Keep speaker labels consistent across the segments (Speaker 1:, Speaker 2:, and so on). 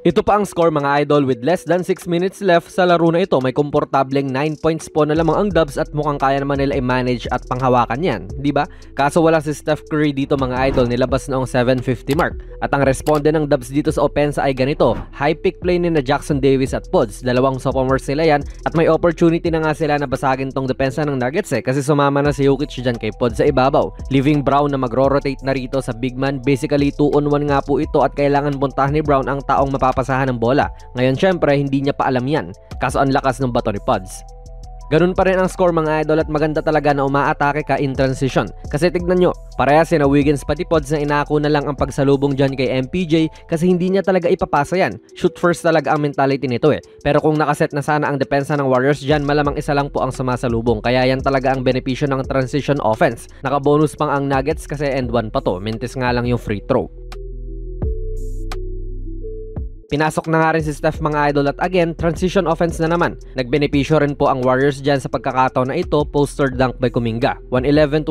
Speaker 1: Ito pa ang score mga idol with less than 6 minutes left sa laro na ito. May komportableng 9 points po na lamang ang Dubs at mukhang kaya naman nila i-manage at panghawakan yan, di ba? Kaso wala si Steph Curry dito mga idol, nilabas noong 7:50 mark. At ang responde ng Dubs dito sa opensa ay ganito, high pick play ni na Jackson Davis at Pods. Dalawang sophomores sila yan at may opportunity na nga sila na basagin tong depensa ng Nuggets kasi sumama na si Jokic dyan kay Pods sa ibabaw. Leaving Brown na magro-rotate na rito sa big man, basically 2-on-1 nga po ito at kailangan puntahan ni Brown ang taong mapapasahan ng bola. Ngayon syempre hindi niya pa alam yan, kaso ang lakas ng bato ni Pods. Ganun pa rin ang score mga idol at maganda talaga na umaatake ka in transition. Kasi tignan nyo, parehas si na Wiggins pati Pods na inako na lang ang pagsalubong dyan kay MPJ kasi hindi niya talaga ipapasa yan. Shoot first talaga ang mentality nito eh. Pero kung nakaset na sana ang depensa ng Warriors dyan, malamang isa lang po ang sumasalubong. Kaya yan talaga ang benepisyo ng transition offense. Nakabonus pang ang Nuggets kasi end one pa to, mintis nga lang yung free throw. Pinasok na nga rin si Steph mga idol at again, transition offense na naman. Nagbenepisyo rin po ang Warriors dyan sa pagkakataon na ito, poster dunk by Kuminga. 111-103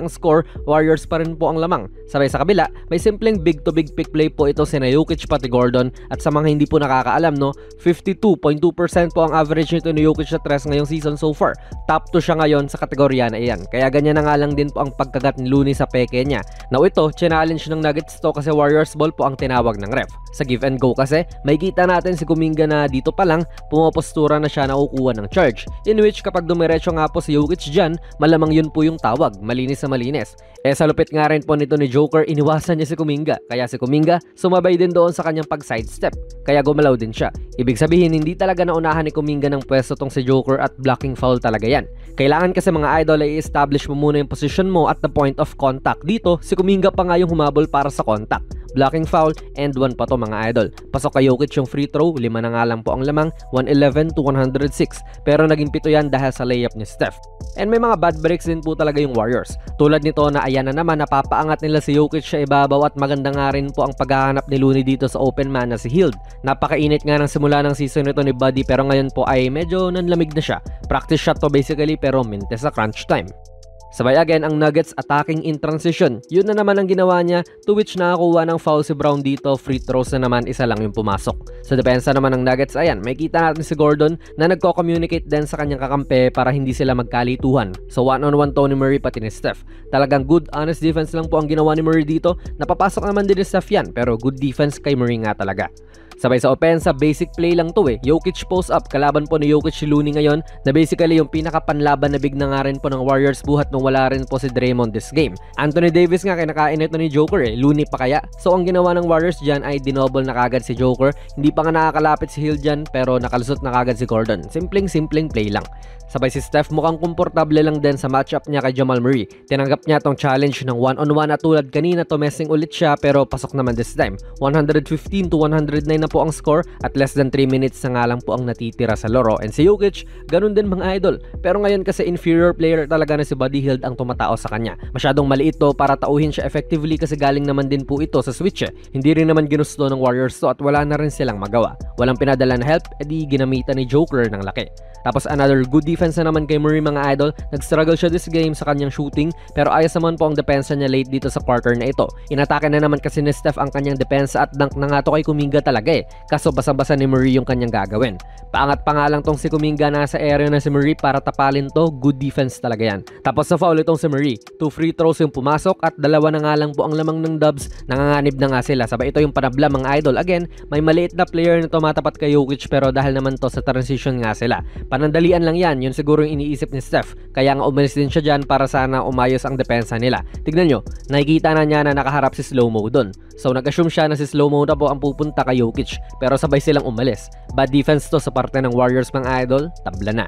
Speaker 1: ang score, Warriors pa rin po ang lamang. Sabay sa kabila, may simpleng big to big pick play po ito sina Jokic pati Gordon at sa mga hindi po nakakaalam no, 52.2% po ang average nito ni Jokic sa 3 ngayong season so far. Top 2 siya ngayon sa kategorya na iyan. Kaya ganyan na nga lang din po ang pagkagat ni Looney sa peke niya. Now ito, challenge ng Nuggets to kasi Warriors ball po ang tinawag ng ref. Sa give and go kasi may kita natin si Kuminga na dito pa lang pumapostura na siya na kukuha ng charge, in which kapag dumiretso nga po si Jokic dyan, malamang yun po yung tawag, malinis na malinis. Sa lupit nga rin po nito ni Joker, iniwasan niya si Kuminga, kaya si Kuminga sumabay din doon sa kanyang pag-sidestep, kaya gumalaw din siya. Ibig sabihin hindi talaga naunahan ni Kuminga ng pwesto tong si Joker at blocking foul talaga yan. Kailangan kasi mga idol ay i-establish mo muna yung position mo at the point of contact. Dito si Kuminga pa nga yung humabol para sa contact. Blocking foul, end one pa to mga idol. Pasok kay Jokic yung free throw, 5 na nga lang po ang lamang, 111-106. Pero naging 7 yan dahil sa layup ni Steph. And may mga bad breaks din po talaga yung Warriors. Tulad nito na ayan na naman, napapaangat nila si Jokic sa ibabaw at maganda nga rin po ang paghahanap ni Looney dito sa open man na si Hield. Napakainit nga ng simula ng season nito ni Buddy pero ngayon po ay medyo nanlamig na siya. Practice shot to basically pero mintes sa crunch time. Sabay again ang Nuggets attacking in transition. Yun na naman ang ginawa niya, to which nakakuha ng foul si Brown dito. Free throws na naman, isa lang yung pumasok. Sa depensa naman ng Nuggets, ayan, may kita natin si Gordon na nagko-communicate din sa kanyang kakampi para hindi sila magkalituhan. So one-on-one Tony Murray pati ni Steph. Talagang good honest defense lang po ang ginawa ni Murray dito. Napapasok naman din ni Steph yan, pero good defense kay Murray nga talaga. Sabay sa opensa, basic play lang to eh. Jokic post up, kalaban po ni Jokic si Looney ngayon na basically yung pinakapanlaban na big na nga rin po ng Warriors buhat nung wala rin po si Draymond this game. Anthony Davis nga kinakain ito ni Joker eh, Looney pa kaya? So ang ginawa ng Warriors dyan ay dinoble na kagad si Joker. Hindi pa nga nakakalapit si Hill dyan pero nakalusot na kagad si Gordon. Simpleng play lang. Sabay si Steph mukhang komportable lang din sa matchup niya kay Jamal Murray. Tinanggap niya tong challenge ng 1-on-1 at tulad kanina tumessing ulit siya pero pasok naman this time. 115-109 na po ang score at less than 3 minutes na nga lang po ang natitira sa laro. And si Jokic, ganun din mga idol. Pero ngayon kasi inferior player talaga na si Buddy Hield ang tumatao sa kanya. Masyadong maliit to para tauhin siya effectively kasi galing naman din po ito sa switch eh. Hindi rin naman ginusto ng Warriors to at wala na rin silang magawa. Walang pinadala na help, edi ginamitan ni Joker ng laki. Tapos another good defense na naman kay Murray mga idol. Nag-struggle siya this game sa kanyang shooting pero ayos naman po ang depensa niya late dito sa quarter na ito. Inatake na naman kasi ni Steph ang kanyang depensa at dunk na nga to kay Kuminga talaga eh. Kaso basa-basa ni Murray yung kanyang gagawin. Paangat pa nga lang tong si Kuminga nasa area na si Murray para tapalin to. Good defense talaga yan. Tapos sa foul itong si Murray. 2 free throws yung pumasok at 2 na nga lang po ang lamang ng Dubs. Nanganganib na nga sila. Sabay ito yung panabla mga idol. Again, may maliit na player na tumatapat kay Jokic pero dahil naman to sa transition nga sila. Panandalian lang yan. Yun siguro yung iniisip ni Steph. Kaya nga umalis din siya dyan para sana umayos ang depensa nila. Tignan nyo, nakikita na niya na nakaharap si Slow-Mo dun. So nag-assume siya na si Slow-Mo na po ang pupunta kay Jokic pero sabay silang umalis. Bad defense to sa parte ng Warriors mga idol, tabla na.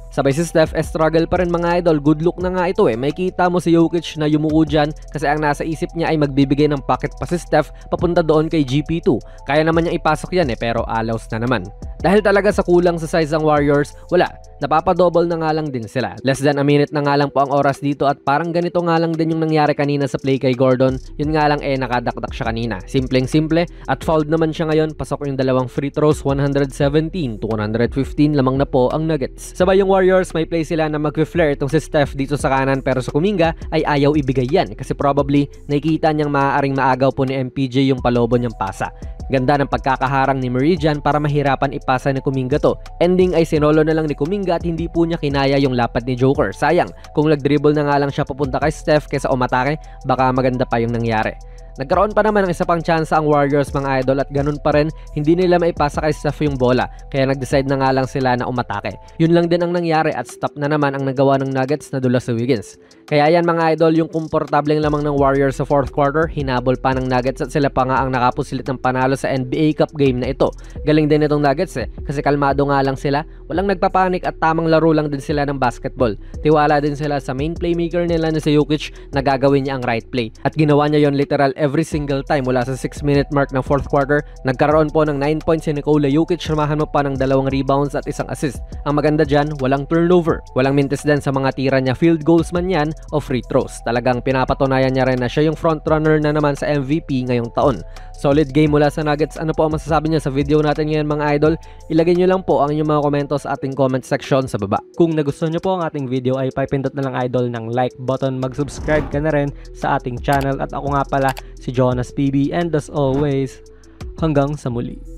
Speaker 1: Sabay si Steph, struggle pa rin mga idol. Good look na nga ito eh. May kita mo si Jokic na yumuko dyan kasi ang nasa isip niya ay magbibigay ng pocket pa si Steph papunta doon kay GP2. Kaya naman niyang ipasok yan eh pero alaws na naman. Dahil talaga sa kulang sa size ng Warriors, wala. Napapadouble na nga lang din sila. Less than a minute na nga lang po ang oras dito at parang ganito nga lang din yung nangyari kanina sa play kay Gordon. Yun nga lang nakadakdak siya kanina. Simpleng-simple at fouled naman siya ngayon. Pasok yung dalawang free throws, 117-115 lamang na po ang Nuggets. Sabay yung Warriors, may play sila na mag-flare itong si Steph dito sa kanan pero sa Kuminga ay ayaw ibigay yan kasi probably nakikita niyang maaaring maagaw po ni MPJ yung palobo niyang pasa. Ganda ng pagkakaharang ni Meridian para mahirapan ipasa ni Kuminga to. Ending ay sinolo na lang ni Kuminga at hindi po niya kinaya yung lapad ni Joker. Sayang, kung nag-dribble na nga lang siya papunta kay Steph kaysa umatake, baka maganda pa yung nangyari. Nagkaroon pa naman ng isa pang chance ang Warriors mga idol at ganun pa rin hindi nila maipasa kay Steph yung bola kaya nag-decide na nga lang sila na umatake. Yun lang din ang nangyari at stop na naman ang nagawa ng Nuggets na dula sa Wiggins. Kaya yan mga idol, yung komportableng lamang ng Warriors sa fourth quarter, hinabol pa ng Nuggets at sila pa nga ang nakapusilit ng panalo sa NBA Cup game na ito. Galing din itong Nuggets kasi kalmado nga lang sila, walang nagpapanik at tamang laro lang din sila ng basketball. Tiwala din sila sa main playmaker nila na si Jokic na gagawin niya ang right play at ginawa niya yon literal every single time mula sa 6-minute mark ng fourth quarter. Nagkaroon po ng 9 points si Nikola Jokic, samahan mo pa ng 2 rebounds at 1 assist. Ang maganda dyan, walang turnover, walang mintis din sa mga tira niya, field goals man yan o free throws. Talagang pinapatunayan niya rin na siya yung frontrunner na naman sa MVP ngayong taon. Solid game mula sa Nuggets. Ano po ang masasabi niyo sa video natin ngayon mga idol? Ilagay niyo lang po ang inyong mga komento sa ating comment section sa baba.
Speaker 2: Kung nagustuhan niyo po ang ating video ay pipindot na lang idol ng like button, mag-subscribe ka na rin sa ating channel at ako nga pala si Jonas PB and as always, hanggang sa muli.